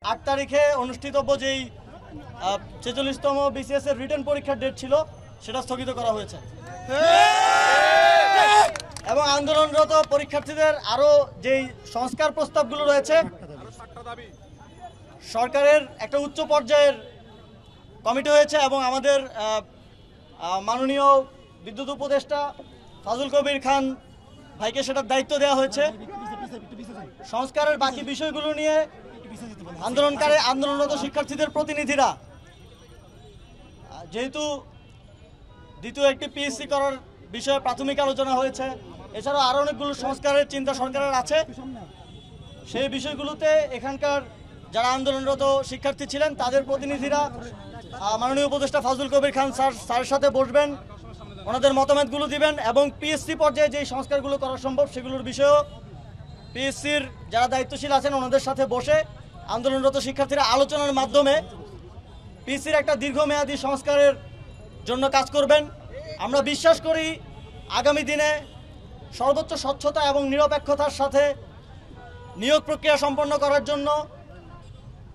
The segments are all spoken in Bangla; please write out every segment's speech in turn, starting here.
8 তারিখে অনুষ্ঠিতব্য যেই 46তম বিসিএস এর রিটেন পরীক্ষার ডেট ছিল সেটা স্থগিত করা হয়েছে এবং আন্দোলনরত পরীক্ষার্থীদের আরো যেই সংস্কার প্রস্তাবগুলো রয়েছে সরকারের একটা উচ্চ পর্যায়ের কমিটি হয়েছে এবং আমাদের মাননীয় বিদ্যুৎ উপদেষ্টা ফাজুল কবির খান ভাইকে সেটার দায়িত্ব দেওয়া হয়েছে। সংস্কারের বাকি বিষয়গুলো নিয়ে আন্দোলনরত শিক্ষার্থীদের প্রতিনিধিরা যেহেতু দ্বিতীয় একটি পিএসসি করার বিষয়ে প্রাথমিক আলোচনা হয়েছে, এছাড়াও আরও অনেকগুলো সংস্কারের চিন্তা সরকারের আছে, সেই বিষয়গুলোতে এখানকার যারা আন্দোলনরত শিক্ষার্থী ছিলেন তাদের প্রতিনিধিরা মাননীয় উপদেষ্টা ফাজুল কবির খান স্যারের সাথে বসবেন, ওনাদের মতামতগুলো দিবেন এবং পিএসসি পর্যায়ে যেই সংস্কারগুলো করা সম্ভব সেগুলোর বিষয়েও পিএসসির যারা দায়িত্বশীল আছেন ওনাদের সাথে বসে আন্দোলনরত শিক্ষার্থীরা আলোচনার মাধ্যমে পিএসসির একটা দীর্ঘমেয়াদী সংস্কারের জন্য কাজ করবেন। আমরা বিশ্বাস করি আগামী দিনে সর্বোচ্চ স্বচ্ছতা এবং নিরপেক্ষতার সাথে নিয়োগ প্রক্রিয়া সম্পন্ন করার জন্য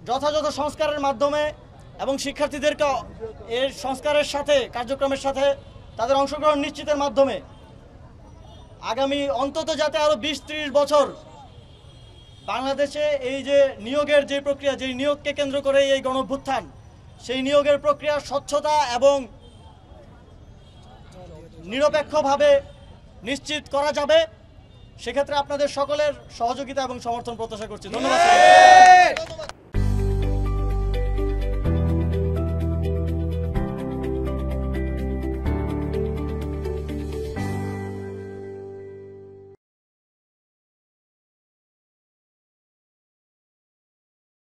যথাযথ সংস্কারের মাধ্যমে এবং শিক্ষার্থীদেরকে এর সংস্কারের সাথে কার্যক্রমের সাথে তাদের অংশগ্রহণ নিশ্চিতের মাধ্যমে আগামী অন্তত যাতে আরও 20-30 বছর বাংলাদেশে এই যে নিয়োগের যে প্রক্রিয়া, যেই নিয়োগকে কেন্দ্র করে এই গণঅভ্যুত্থান, সেই নিয়োগের প্রক্রিয়া স্বচ্ছতা এবং নিরপেক্ষভাবে নিশ্চিত করা যাবে, সেক্ষেত্রে আপনাদের সকলের সহযোগিতা এবং সমর্থন প্রত্যাশা করছি। ধন্যবাদ।